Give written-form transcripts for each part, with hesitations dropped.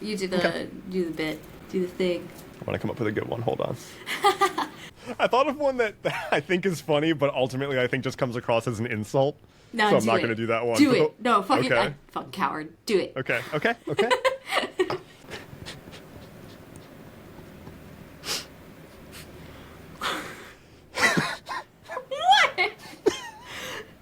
You do the bit. Do the thing. I want to come up with a good one. Hold on. I thought of one that I think is funny, but ultimately I think just comes across as an insult. No, so I'm not going to do that one. Do it. No, fucking, okay. Fucking coward. Do it. Okay. What?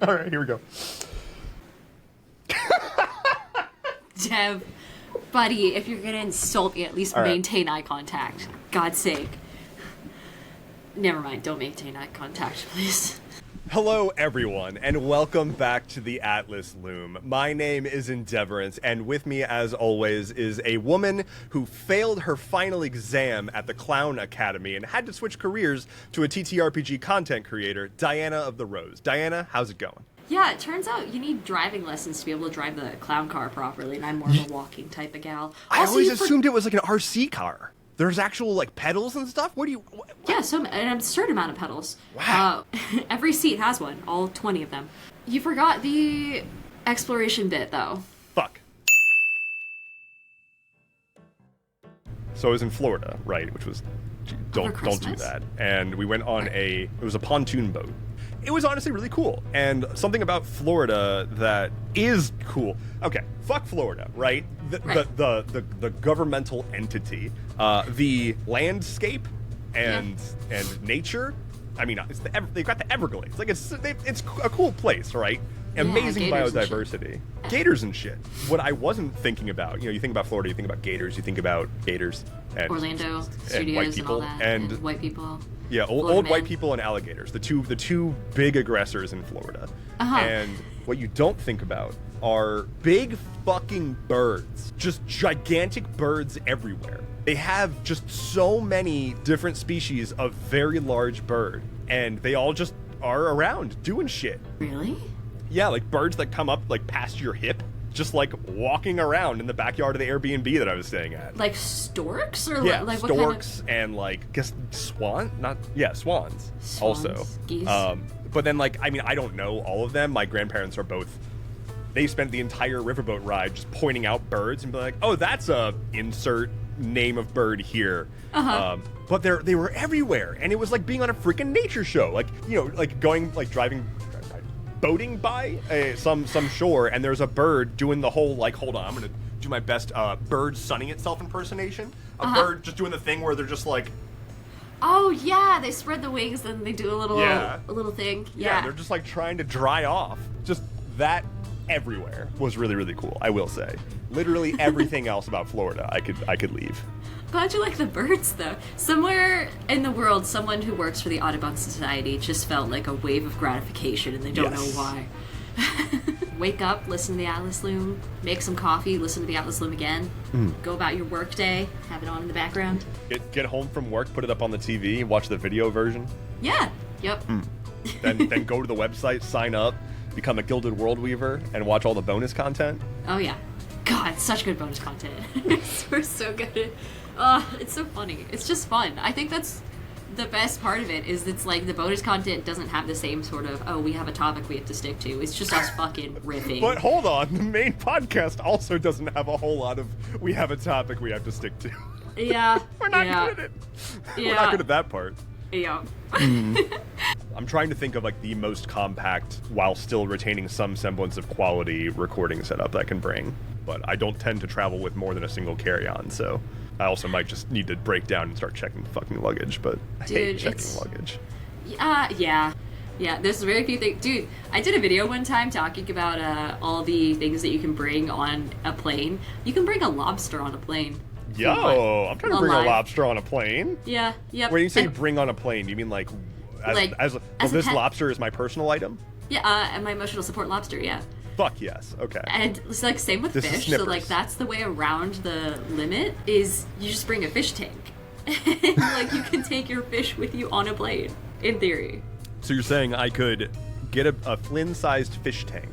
All right, here we go. Dev, buddy, if you're gonna insult me, at least maintain eye contact. God's sake. Never mind, don't maintain eye contact, please. Hello, everyone, and welcome back to the Atlas Loom. My name is Endeavorance, and with me, as always, is a woman who failed her final exam at the Clown Academy and had to switch careers to a TTRPG content creator, Diana of the Rose. Diana, how's it going? Yeah, it turns out you need driving lessons to be able to drive the clown car properly, and I'm more of a walking type of gal. I always assumed it was like an RC car. There's actual, like, pedals and stuff? What do you... What? Yeah, and a certain amount of pedals. Wow. Every seat has one, all 20 of them. You forgot the exploration bit, though. Fuck. So I was in Florida, right, which was... Don't do that. And we went on it was a pontoon boat. It was honestly really cool. And something about Florida that is cool. Okay, fuck Florida, right? The governmental entity, the landscape and nature. I mean, they've got the Everglades. Like it's a cool place, right? Amazing biodiversity. Gators and shit. What I wasn't thinking about, you think about Florida, you think about gators, you think about gators and Orlando and studios white people and all that, and white people. Yeah, old white people and alligators, the two big aggressors in Florida. And what you don't think about are big fucking birds, just gigantic birds everywhere. They have just so many different species of very large bird, and they all just are around doing shit. Really? Yeah, like birds that come up like past your hip, just like walking around in the backyard of the Airbnb that I was staying at. Like storks or yeah, like storks what kind of... and like guess swans Swans, also. Geese. But then like I don't know all of them. My grandparents are both. They spent the entire riverboat ride just pointing out birds and be like, oh, that's a insert name of bird here. But they were everywhere, and it was like being on a freaking nature show. Like like going like boating by some shore, and there's a bird doing the whole like, hold on, I'm gonna do my best bird sunning itself impersonation. A bird just doing the thing where they're just like, oh yeah, they spread the wings and they do a little thing. Yeah, they're just like trying to dry off. Just that everywhere was really, really cool, I will say. Literally everything else about Florida I could leave. Glad you like the birds, though. Somewhere in the world, someone who works for the Audubon Society just felt like a wave of gratification, and they don't know why. Wake up, listen to the Atlas Loom, make some coffee, listen to the Atlas Loom again, go about your work day, have it on in the background. Get home from work, put it up on the TV, watch the video version. Yeah, yep. Then go to the website, sign up, become a Gilded World Weaver, and watch all the bonus content. Oh, yeah. God, such good bonus content. We're so good. It's so funny. It's just fun. I think that's the best part of it, is it's like the bonus content doesn't have the same sort of, oh, we have a topic we have to stick to. It's just us fucking riffing. But hold on, the main podcast also doesn't have a whole lot of, we have a topic we have to stick to. Yeah. We're not good at it. We're not good at that part. Yeah. I'm trying to think of like the most compact while still retaining some semblance of quality recording setup that I can bring. But I don't tend to travel with more than a single carry-on, so I also might just need to break down and start checking fucking luggage, but I hate checking luggage. Yeah, there's very few things. Dude, I did a video one time talking about all the things that you can bring on a plane. You can bring a lobster on a plane. Yo, I'm trying to bring a lobster on a plane. Yeah, yep. When you say bring on a plane, do you mean like this lobster is my personal item? Yeah, and my emotional support lobster, yeah. Fuck yes, okay. And it's like same with fish, so like that's the way around the limit, is you just bring a fish tank. Like you can take your fish with you on a plane, in theory. So you're saying I could get a Flynn-sized fish tank,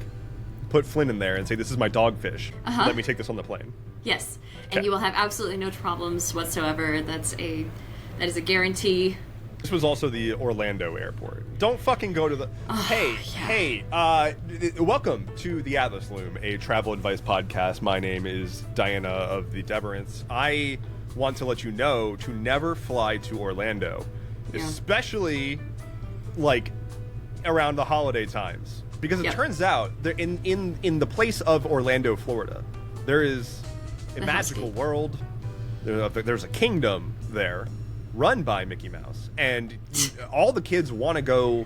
put Flynn in there and say, this is my dogfish, let me take this on the plane. Yes, and you will have absolutely no problems whatsoever. That is a guarantee. This was also the Orlando airport. Don't fucking go to the... welcome to the Atlas Loom, a travel advice podcast. My name is Diana of the Deverance. I want to let you know to never fly to Orlando, especially, like, around the holiday times. Because it turns out, in the place of Orlando, Florida, there is a magical world. There's a kingdom there run by Mickey Mouse, and all the kids want to go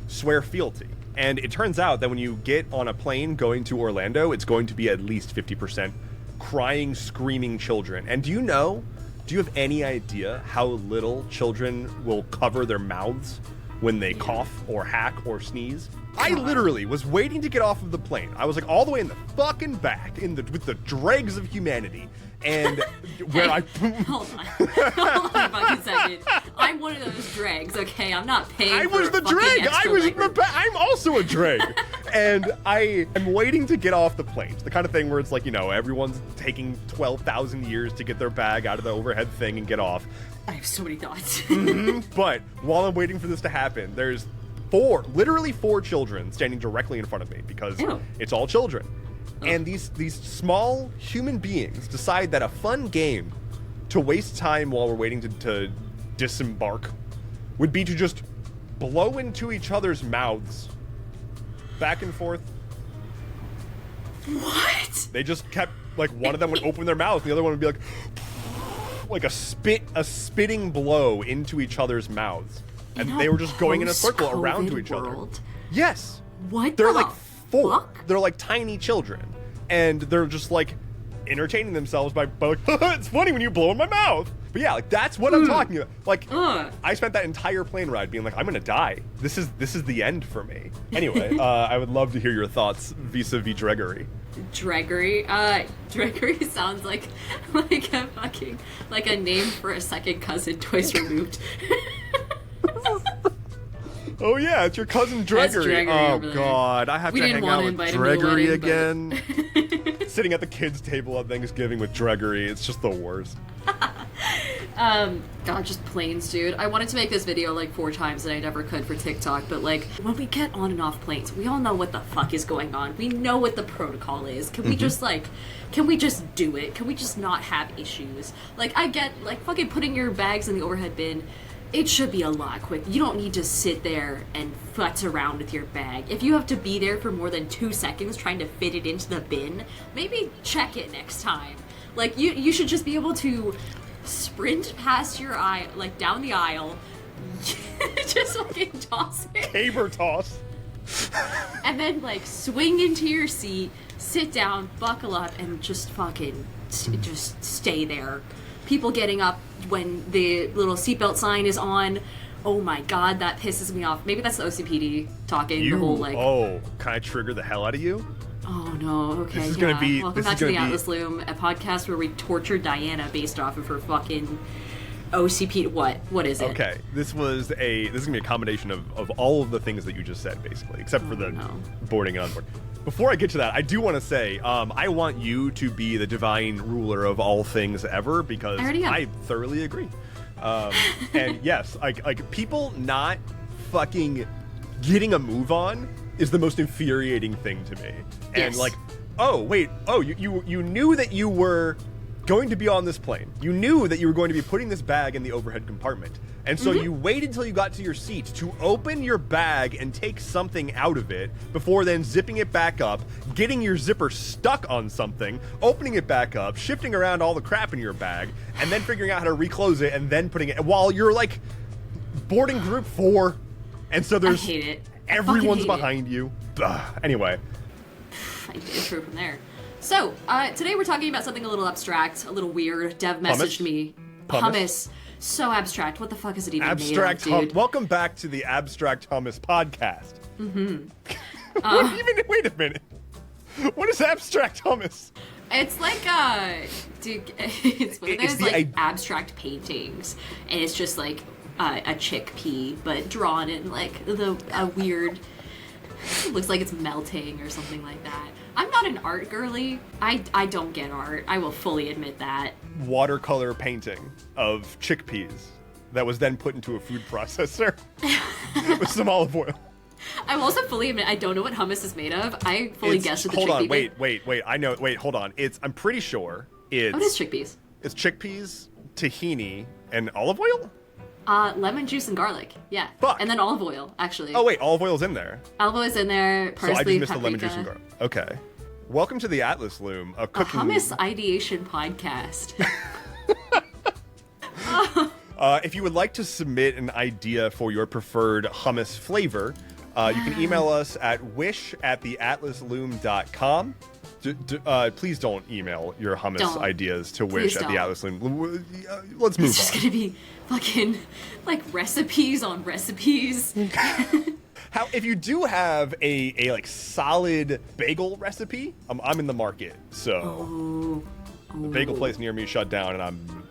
swear fealty. And it turns out that when you get on a plane going to Orlando, it's going to be at least 50% crying, screaming children. And do you have any idea how little children will cover their mouths when they cough or hack or sneeze? I literally was waiting to get off of the plane. I was like all the way in the fucking back with the dregs of humanity. And where hold on a fucking second. I'm one of those dregs, okay? I'm not paying I was the dreg. I'm also a dreg. And I am waiting to get off the plane. It's the kind of thing where it's like, everyone's taking 12,000 years to get their bag out of the overhead thing and get off. I have so many thoughts. But while I'm waiting for this to happen, there's literally four children standing directly in front of me because it's all children. And these small human beings decide that a fun game to waste time while we're waiting to disembark would be to just blow into each other's mouths back and forth. What? They just kept, like, one of them would open their mouth and the other one would be like a spitting blow into each other's mouths. And they were just going in a circle around to each other. Yes. What? They're like four. They're like tiny children. And they're just like entertaining themselves by like, it's funny when you blow in my mouth. But yeah, like that's what I'm talking about. Like I spent that entire plane ride being like, I'm gonna die. This is the end for me. Anyway, I would love to hear your thoughts vis-a-vis Dreggery. Dreggery? Dreggery sounds like a fucking like a name for a second cousin twice removed. Oh yeah, it's your cousin Dreggery. Oh god, I have to hang out with Dreggery again. Sitting at the kids' table at Thanksgiving with Dreggery, it's just the worst. God, just planes, dude. I wanted to make this video like 4 times and I never could for TikTok, but like when we get on and off planes, we all know what the fuck is going on. We know what the protocol is. Can we just do it? Can we just not have issues? Like I get like fucking putting your bags in the overhead bin. It should be a lot quicker. You don't need to sit there and futz around with your bag. If you have to be there for more than 2 seconds trying to fit it into the bin, maybe check it next time. Like, you should just be able to sprint past your eye, like, down the aisle, just fucking toss it. Caber toss. And then, like, swing into your seat, sit down, buckle up, and just fucking just stay there. People getting up when the little seatbelt sign is on. Oh my god, that pisses me off. Maybe that's the OCPD talking. The whole like. Oh, can I trigger the hell out of you? Oh no. Okay. This is gonna be. Welcome back to the Atlas Loom, a podcast where we torture Diana based off of her fucking OCPD. What is it? Okay, this is gonna be a combination of all of the things that you just said, basically, except for the boarding and onboard. Before I get to that, I do want to say, I want you to be the divine ruler of all things ever, because I thoroughly agree. And yes, like people not fucking getting a move on is the most infuriating thing to me. And like, you knew that you were going to be on this plane. You knew that you were going to be putting this bag in the overhead compartment. And so you waited until you got to your seat to open your bag and take something out of it before then zipping it back up, getting your zipper stuck on something, opening it back up, shifting around all the crap in your bag, and then figuring out how to reclose it and then putting it while you're like boarding group 4. And so there's everyone's behind you. Anyway. I did it from there. So, today we're talking about something a little abstract, a little weird. Dev messaged me. Hummus. So abstract. What the fuck is it even made of, dude? Welcome back to the Abstract Hummus podcast. Wait a minute. What is abstract hummus? It's like dude, it's one of those like abstract paintings, and it's just like a chickpea, but drawn in like a weird. It looks like it's melting or something like that. I'm not an art girly. I don't get art. I will fully admit that. Watercolor painting of chickpeas. that was then put into a food processor with some olive oil. I will also fully admit I don't know what hummus is made of. I fully guessed with the chickpea. Hold on, wait. I know. Wait, hold on. I'm pretty sure it's. Oh, it is chickpeas. It's chickpeas, tahini, and olive oil. Lemon juice and garlic. Yeah. Fuck. And then olive oil, actually. Oh wait, olive oil's in there. Olive oil is in there. Parsley, so I just missed paprika. the lemon juice and garlic. Okay. Welcome to the Atlas Loom, a cooking hummus ideation podcast. If you would like to submit an idea for your preferred hummus flavor, you can email us at wish@theatlasloom.com. Please don't email your hummus ideas to wish@theatlasloom. Let's move on. It's just gonna be fucking like recipes on recipes. If you do have a like solid bagel recipe, I'm in the market. So the bagel place near me shut down, and I'm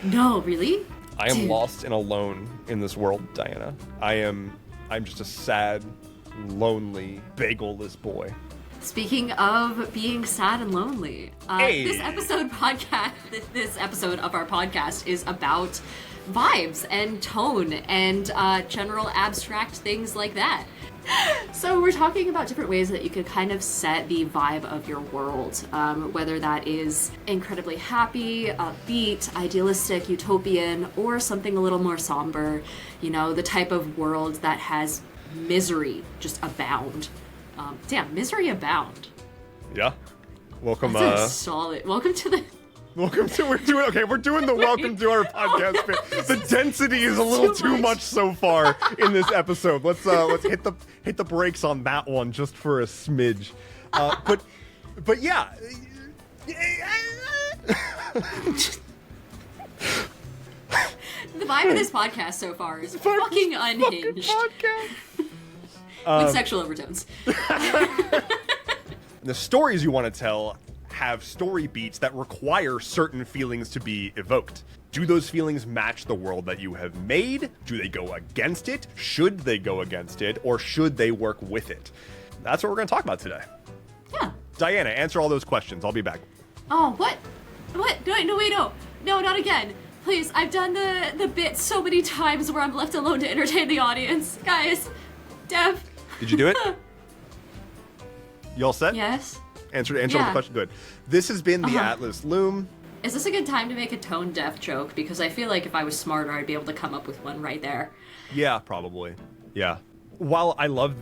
No, really? I am lost and alone in this world, Diana. I'm just a sad, lonely, bagel-less boy. Speaking of being sad and lonely, this episode of our podcast is about vibes and tone and general abstract things like that. So we're talking about different ways that you could kind of set the vibe of your world, whether that is incredibly happy, upbeat, idealistic, utopian, or something a little more somber, the type of world that has misery just abound. Misery abound. Yeah. Welcome, That's solid. Welcome to the we're doing the welcome to our podcast bit. The density is a little too much so far in this episode. Let's hit the brakes on that one just for a smidge. But yeah. The vibe of this podcast so far is fucking unhinged. With sexual overtones. The stories you want to tell have story beats that require certain feelings to be evoked. Do those feelings match the world that you have made? Do they go against it? Should they go against it? Or should they work with it? That's what we're going to talk about today. Yeah. Diana, answer all those questions. I'll be back. Oh, what? What? No, not again. Please, I've done the bit so many times where I'm left alone to entertain the audience. Guys, Dev. Did you do it? You all set? Yes. Answer all the question. Good. This has been the Atlas Loom. Is this a good time to make a tone deaf joke? Because I feel like if I was smarter, I'd be able to come up with one right there. Yeah, probably. Yeah. While I love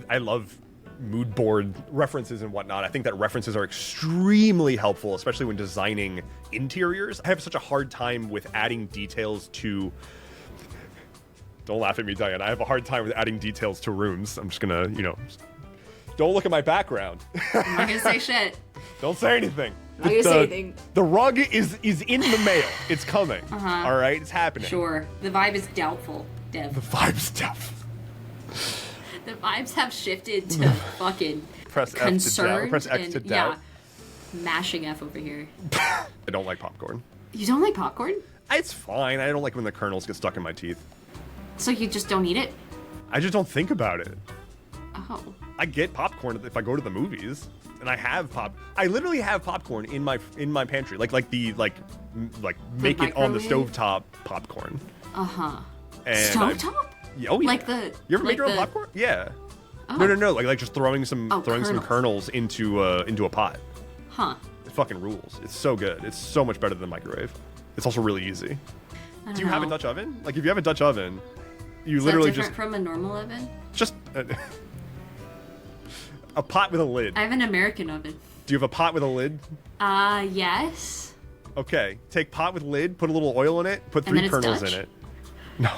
mood board references and whatnot, I think that references are extremely helpful, especially when designing interiors. I have such a hard time with adding details to... Don't laugh at me, Diana. I have a hard time with adding details to rooms. I'm just gonna, don't look at my background. I'm not gonna say shit. Don't say anything. I'm not gonna say anything. The rug is in the mail. It's coming. All right? It's happening. Sure. The vibe is doubtul, Dev. The vibe's doubtful. The vibes have shifted to fucking Press concern. F to doubt. Press X to doubt. Yeah. Mashing F over here. I don't like popcorn. You don't like popcorn? It's fine. I don't like when the kernels get stuck in my teeth. So you just don't eat it? I just don't think about it. Oh. I get popcorn if I go to the movies, and I literally have popcorn in my pantry, like make it on the stovetop popcorn. Stovetop? Oh yeah. Like the you ever like make your own popcorn? Yeah. Oh. No. Like just throwing some kernels. into a pot. Huh. It fucking rules. It's so good. It's so much better than the microwave. It's also really easy. Do you have a Dutch oven? Like if you have a Dutch oven, you is literally that different just from a normal oven? just a pot with a lid. I have an American oven. Do you have a pot with a lid? Yes. Okay. Take pot with lid, put a little oil in it, put 3 kernels Dutch? in it. No.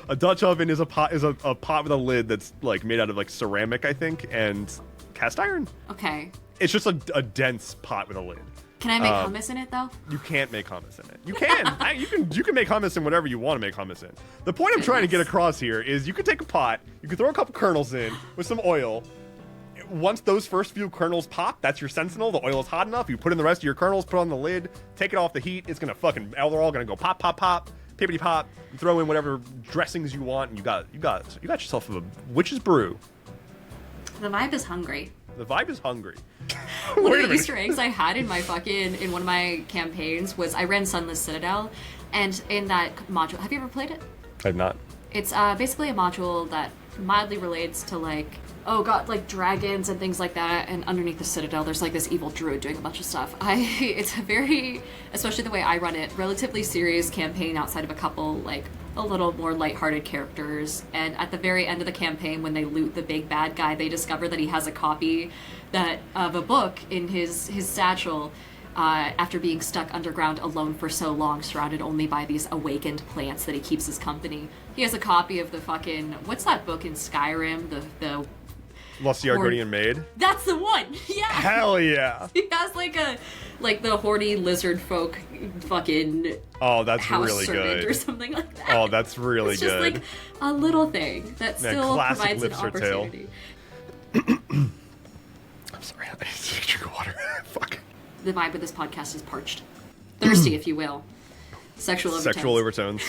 A Dutch oven is a pot with a lid that's like made out of like ceramic, I think, and cast iron. Okay. It's just a dense pot with a lid. Can I make hummus in it though? You can't make hummus in it. You can. You can make hummus in whatever you want to make hummus in. The point I'm trying to get across here is you could take a pot, you could throw a couple kernels in with some oil. Once those first few kernels pop, that's your sentinel. The oil is hot enough. You put in the rest of your kernels, put on the lid, take it off the heat. It's gonna they're all gonna go pop, pop, pop, pippity pop. You throw in whatever dressings you want, and you got yourself a witch's brew. The vibe is hungry. The vibe is hungry. One of the Easter eggs I had in one of my campaigns was I ran Sunless Citadel, and in that module, have you ever played it? I've not. It's basically a module that mildly relates to like dragons and things like that, and underneath the Citadel there's like this evil druid doing a bunch of stuff. It's a very, especially the way I run it, relatively serious campaign outside of a couple like a little more lighthearted characters, and at the very end of the campaign when they loot the big bad guy, they discover that he has a copy of a book in his satchel after being stuck underground alone for so long, surrounded only by these awakened plants that he keeps as company. He has a copy of the fucking, what's that book in Skyrim? The Lost the Argonian Maid? That's the one! Yeah! Hell yeah! He has the horny lizard folk fucking oh, that's house really servant good. Or something like that. Oh, that's really it's just good. like a little thing that still provides an opportunity. I'm sorry, I need to drink water. Fuck. The vibe of this podcast is parched. Thirsty, if you will. Sexual overtones. Sexual overtones.